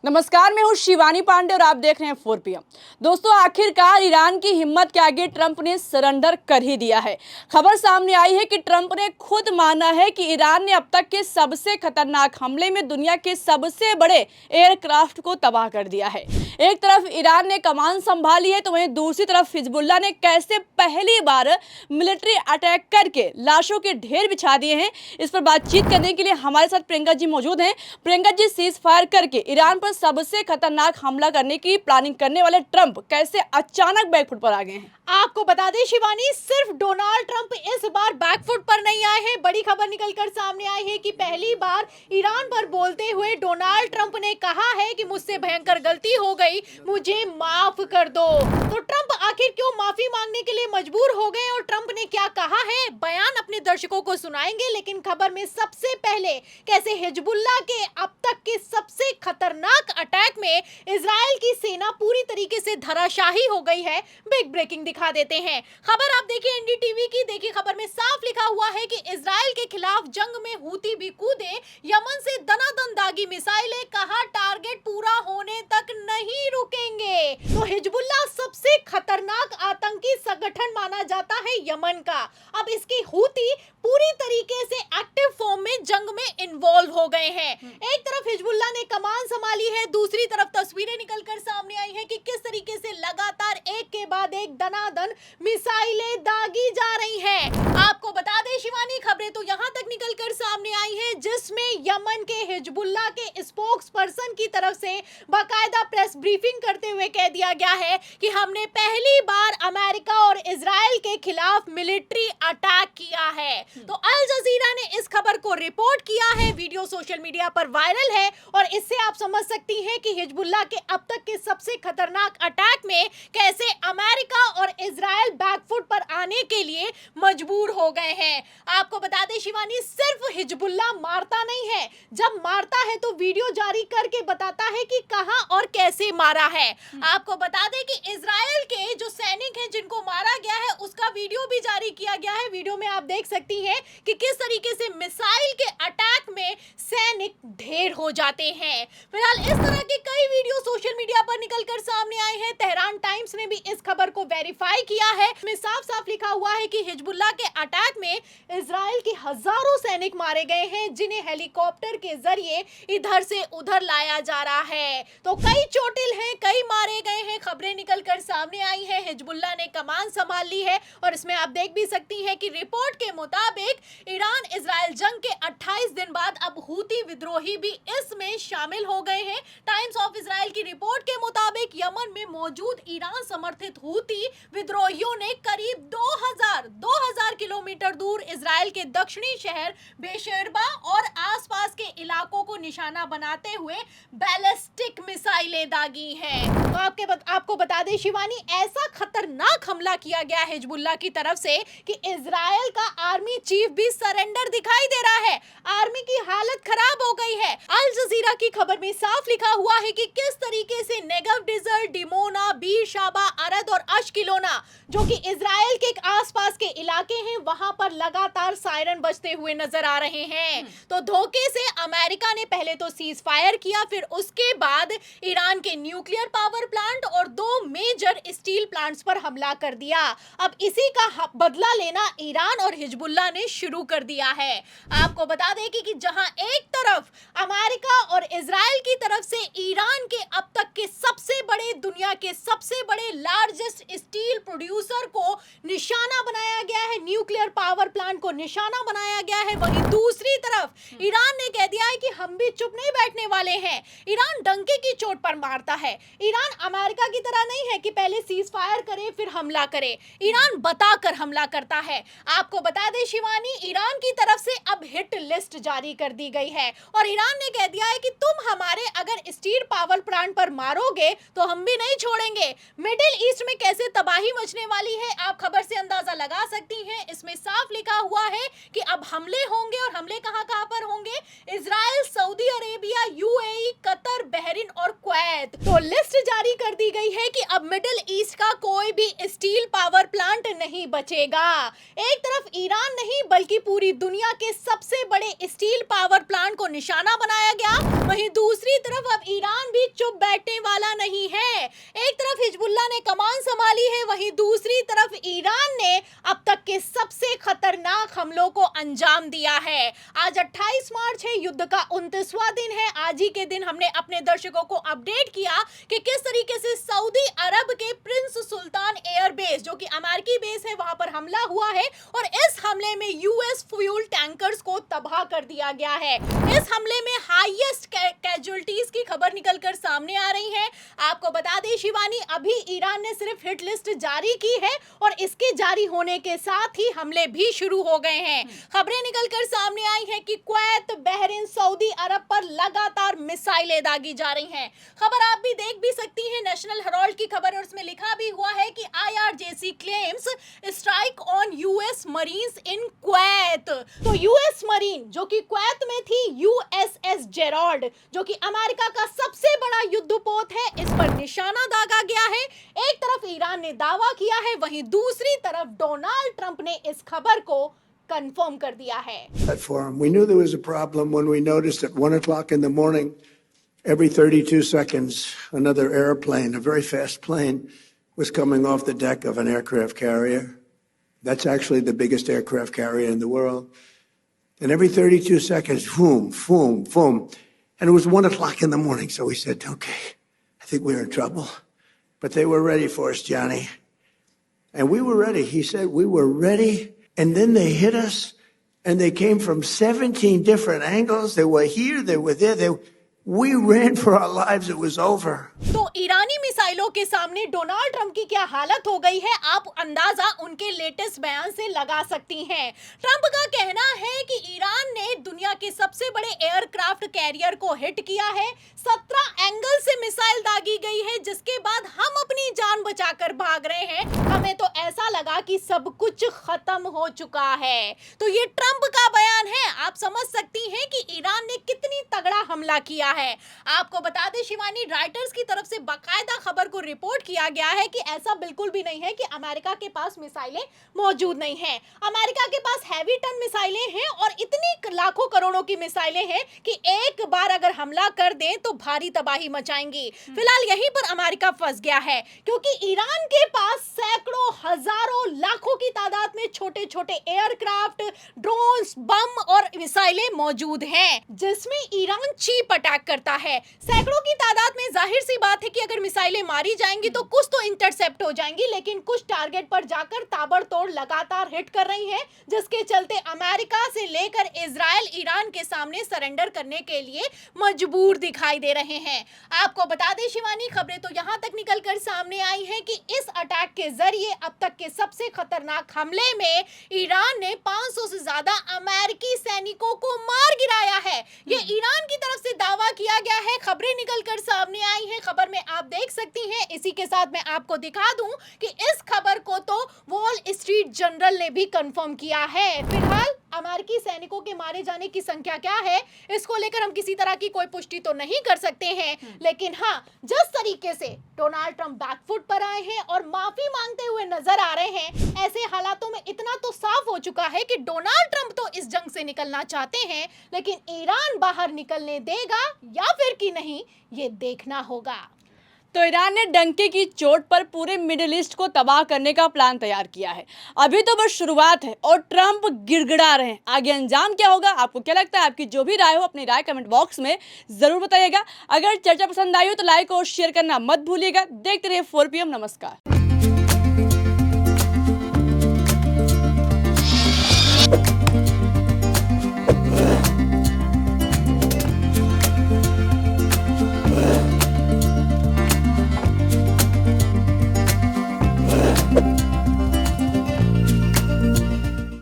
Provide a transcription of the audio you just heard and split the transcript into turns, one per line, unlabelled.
नमस्कार, मैं हूं शिवानी पांडे और आप देख रहे हैं 4 PM। दोस्तों, आखिरकार ईरान की हिम्मत के आगे ट्रंप ने सरेंडर कर ही दिया है। खबर सामने आई है कि ट्रंप ने खुद माना है कि ईरान ने अब तक के सबसे खतरनाक हमले में दुनिया के सबसे बड़े एयरक्राफ्ट को तबाह कर दिया है। एक तरफ ईरान ने कमान संभाली है, तो वहीं दूसरी तरफ हिजबुल्लाह ने कैसे पहली बार मिलिट्री अटैक करके लाशों के ढेर बिछा दिए हैं। इस पर बातचीत करने के लिए हमारे साथ प्रियंका जी मौजूद हैं। प्रियंका जी, सीज फायर करके ईरान पर सबसे खतरनाक हमला करने की प्लानिंग करने वाले ट्रंप कैसे अचानक बैकफुट पर आ गए हैं?
आपको बता दें शिवानी, सिर्फ डोनाल्ड ट्रंप इस बार बैकफुट पर नहीं आए हैं। बड़ी खबर निकलकर सामने आई है कि पहली बार ईरान पर बोलते हुए डोनाल्ड ट्रंप ने कहा है कि मुझसे भयंकर गलती हो गई, मुझे माफ कर दो। तो ट्रंप आखिर क्यों माफी मांगने के लिए मजबूर हो गए और ट्रंप ने क्या कहा है, बयान अपने दर्शकों को सुनाएंगे। लेकिन खबर में सबसे पहले कैसे हिजबुल्लाह के अब तक के सबसे खतरनाक अटैक में इजराइल की सेना पूरी तरीके से धराशाही हो गई है, बिग ब्रेकिंग दिखा देते हैं। खबर आप देखिए एनडीटीवी की। देखिए खबर में साफ लिखा हुआ है कि इजराइल के खिलाफ जंग में हूती भी कूदे, यमन से दनादन दागी मिसाइलें, कहा टारगेट पूरा होने तक नहीं रुकेंगे। तो हिजबुल्लाह सबसे खतरनाक आतंकी संगठन माना जाता है यमन का। अब इसकी हूती पूरी तरीके से एक्टिव फॉर्म में जंग में इन्वॉल्व हो गए हैं। एक तरफ हिजबुल्लाह ने कमान संभाली है, दूसरी तरफ तस्वीरें निकलकर सामने आई हैं कि किस तरीके से लगातार एक के बाद एक दनादन मिसाइलें दागी जा रही हैं। आपको बता दें शिवानी, खबरें तो यहां तक निकलकर सामने आई हैं जिसमें यमन के हिजबुल्लाह के स्पोक्स पर्सन की तरफ से बाकायदा प्रेस ब्रीफिंग करते हुए कह दिया गया है कि हमने पहली बार अमेरिका और इजराइल के खिलाफ मिलिट्री अटैक किया है। तो अल जजीरा ने इस खबर को रिपोर्ट किया है, वीडियो सोशल मीडिया पर वायरल है और इससे आप समझ सकती हैं कि हिजबुल्लाह के अब तक के सबसे खतरनाक अटैक में कैसे अमेरिका और इजराइल बैकफुट पर आने के लिए मजबूर हो गए हैं। आपको बता दें शिवानी, सिर्फ हिजबुल्लाह मारता नहीं है, जब मारता है तो वीडियो जारी करके बताता है कि कहां और कैसे मारा है। आपको बता दें कि इजराइल के जो सैनिक हैं जिनको मारा गया है उसका वीडियो भी जारी किया गया है। वीडियो में आप देख सकती हैं कि किस तरीके से मिसाइल के अटैक में सैनिक ढेर हो जाते हैं। फिलहाल इस तरह के कई वीडियो सोशल मीडिया पर निकलकर सामने आए हैं। तेहरान टाइम्स ने भी इस खबर को वेरीफाई किया है। इसमें साफ साफ लिखा हुआ है कि हिजबुल्लाह के अटैक में इजराइल के हजारों सैनिक मारे गए हैं, जिन्हें हेलीकॉप्टर के जरिए इधर से उधर लाया जा रहा है। तो कई चोटिल हैं, कई मारे गए हैं, खबरें निकलकर सामने आई है। हिजबुल्लाह ने कमान संभाल ली है और इसमें आप देख भी सकती हैं कि रिपोर्ट के मुताबिक ईरान इजराइल जंग के 28 दिन बाद अब हूती विद्रोही भी इसमें शामिल हो गए हैं। टाइम्स ऑफ इजराइल की रिपोर्ट के मुताबिक यमन में मौजूद ईरान समर्थित हूती विद्रोहियों ने करीब 2000 किलोमीटर दूर इजराइल के दक्षिणी शहर बेशेरबा और आसपास के इलाकों को निशाना बनाते हुए बैलिस्टिक मिसाइलें दागी हैं। तो आपको बता दें शिवानी, ऐसा खतरनाक हमला किया गया हिजबुल्लाह की तरफ से कि इजराइल का आर्मी चीफ भी सरेंडर दिखाई दे रहा है। आर्मी की हालत खराब हो गई है। अल जजीरा की खबर में साफ लिखा हुआ है कि किस तरीके से नेगव डिजर्ट, डिमोना, बीर शाबा, अरद और अशकिलोना, जो कि इजराइल के आसपास के इलाके हैं, वहां पर लगातार सायरन बजते हुए नजर आ रहे हैं। तो धोखे से अमेरिका ने पहले तो सीज फायर किया, फिर उसके बाद ईरान के न्यूक्लियर पावर प्लांट और 2 मेजर स्टील प्लांट्स पर हमला कर दिया। अब इसी का बदला लेना ईरान और हिजबुल्लाह ने शुरू कर दिया है। आपको बता दें कि जहां एक तरफ अमेरिका और इजराइल की तरफ से ईरान के अब तक के सबसे बड़े, दुनिया के सबसे बड़े लार्जेस्ट स्टील प्रोड्यूसर को निशाना बनाया गया है, न्यूक्लियर पावर प्लांट को निशाना बनाया गया है, वहीं दूसरी तरफ ईरान ने कह दिया है कि हम भी चुप नहीं बैठने वाले हैं। ईरान डंके की चोट पर मारता है। ईरान अमेरिका की तरह नहीं है कि पहले सीज फायर करे फिर हमला करे। ईरान बताकर हमला करता है। आपको बता दें शिवानी, ईरान की तरफ से अब हिट लिस्ट जारी कर दी गई है और ईरान ने कह दिया है कि तुम हमारे अगर स्टील पावर प्लांट पर मारोगे तो हम भी नहीं छोड़ेंगे। मिडिल ईस्ट में कैसे तबाही मचने वाली है आप खबर से अंदाजा लगा सकती हैं। इसमें साफ लिखा हुआ है कि अब हमले होंगे और हमले कहां कहां पर होंगे, Israel, Saudi Arabia, UAE, Qatar, Bahrain और कुवैत। तो लिस्ट जारी कर दी गई है कि अब मिडिल ईस्ट का कोई भी स्टील पावर प्लांट नहीं बचेगा। एक तरफ ईरान नहीं बल्कि पूरी दुनिया के सबसे बड़े स्टील पावर प्लांट ईरान को निशाना बनाया गया, वहीं दूसरी तरफ अब ईरान भी चुप बैठने वाला नहीं है। एक तरफ हिजबुल्लाह ने कमान संभाली है, वहीं दूसरी तरफ ईरान ने अब तक के सबसे खतरनाक हमलों को अंजाम दिया है। आज 28 मार्च है, युद्ध का 29वां दिन है। आज ही के दिन हमने अपने दर्शकों को अपडेट किया कि किस तरीके से सऊदी अरब के प्रिंस सुल्तान एयरबेस, जो कि अमेरिकी बेस है, वहां पर हमला हुआ है और इस हमले में यूएस फ्यूल टैंकर्स को तबाह कर दिया गया है। इस हमले में हाईएस्ट कैजुअल्टीज की खबर निकलकर सामने आ रही है। आपको बता दें शिवानी, अभी ईरान ने सिर्फ हिट लिस्ट जारी की है और इसके जारी होने के साथ ही हमले भी शुरू हो गए हैं। खबरें निकलकर सामने आई हैं कि कुवैत, बहरीन, सऊदी अरब पर लगातार मिसाइलें दागी जा रही हैं। खबर आप भी देख भी सकती हैं, नेशनल हेराल्ड की खबर, और उसमें लिखा भी हुआ है कि IRGC claims strike on US marines in Kuwait. तो यूएस मरीन जो कि कुवैत में थी, USS जेराल्ड, जो कि अमेरिका का सबसे बड़ा युद्धपोत है, इस पर निशाना दागा गया है। एक तरफ ईरान ने दावा किया है, वहीं दूसरी तरफ डोनाल्ड ट्रंप ने इस खबर को कंफर्म कर दिया है।
We knew there was a problem when we noticed at 1 o'clock in the morning, every 32 seconds, another airplane, a very fast plane, was coming off the deck of an aircraft carrier. That's actually the biggest aircraft carrier in the world. And every 32 seconds, boom, boom, boom. And it was 1 o'clock in the morning, so we said, okay, I think we're in trouble. But they were ready for us, Johnny. And we were ready. He said we were ready. And then they hit us, and they came from 17 different angles. They were here, they were there. We ran for our lives. It was over.
तो ईरानी मिसाइलों के सामने Donald Trump की क्या हालत हो गई है, आप अंदाजा उनके लेटेस्ट बयान से लगा सकती हैं। ट्रंप का कहना है कि ईरान ने दुनिया के सबसे बड़े एयरक्राफ्ट कैरियर को हिट किया है, 17 एंगल से मिसाइल दागी गई है, जिसके बाद हम अपनी जान बचाकर भाग रहे हैं। हमें तो ऐसा लगा कि सब कुछ खत्म हो चुका है। तो ये ट्रंप का बयान है, आप समझ सकती हैं कि ईरान ने कितनी तगड़ा हमला किया है। आपको बता दें शिवानी, राइटर्स की तरफ से बाकायदा खबर को रिपोर्ट किया गया है कि ऐसा बिल्कुल भी नहीं है कि अमेरिका के पास मिसाइलें मौजूद नहीं हैं। अमेरिका के पास हैवी टन मिसाइलें हैं और इतनी लाखों करोड़ों की मिसाइलें हैं कि एक बार अगर हमला कर दें तो भारी तबाही मचाएंगी। फिलहाल यहीं पर अमेरिका फंस गया है, क्योंकि ईरान के पास सैकड़ों, हजारों, लाखों की तादाद में छोटे छोटे एयरक्राफ्ट, ड्रोन्स, बम और मिसाइलें मौजूद हैं, जिसमें ईरान चीप अटैक करता है। सैकड़ों की तादाद में जाहिर सी बात है कि अगर मिसाइलें मारी जाएंगी तो कुछ तो इंटरसेप्ट हो जाएंगी, लेकिन कुछ टारगेट पर जाकर ताबड़तोड़ लगातार हिट कर रही हैं, जिसके चलते अमेरिका से लेकर इजराइल ईरान के सामने सरेंडर करने के लिए मजबूर दिखाई दे रहे हैं। आपको बता दें शिवानी, खबरें तो यहां तक निकलकर सामने आई हैं कि इस अटैक के जरिए अब तक के सबसे खतरनाक हमले में ईरान ने 500 से ज्यादा अमेरिकी सैनिकों को मार गिराया है। ये ईरान की तरफ से दावा किया गया है, खबरें निकलकर सामने आई हैं, खबर में आप देख सकती हैं। इसी के साथ मैं आपको दिखा दूं कि इस खबर को तो वॉल स्ट्रीट जर्नल ने भी कंफर्म किया है। फिलहाल अमेरिकी सैनिकों के मारे जाने की संख्या क्या है, इसको लेकर हम किसी तरह की कोई पुष्टि तो नहीं कर सकते हैं, लेकिन हाँ, जिस तरीके से डोनाल्ड ट्रंप बैकफुट पर आए हैं और माफी मांगते हुए नजर आ रहे हैं, ऐसे हालातों में इतना तो साफ हो चुका है कि डोनाल्ड ट्रंप तो इस जंग से निकलना चाहते हैं, लेकिन ईरान बाहर निकलने देगा या फिर कि नहीं, ये देखना होगा।
तो ईरान ने डंके की चोट पर पूरे मिडिल ईस्ट को तबाह करने का प्लान तैयार किया है। अभी तो बस शुरुआत है और ट्रंप गिड़गिड़ा रहे हैं, आगे अंजाम क्या होगा, आपको क्या लगता है? आपकी जो भी राय हो अपनी राय कमेंट बॉक्स में जरूर बताइएगा। अगर चर्चा पसंद आई हो तो लाइक और शेयर करना मत भूलिएगा। देखते रहिए 4 PM। नमस्कार।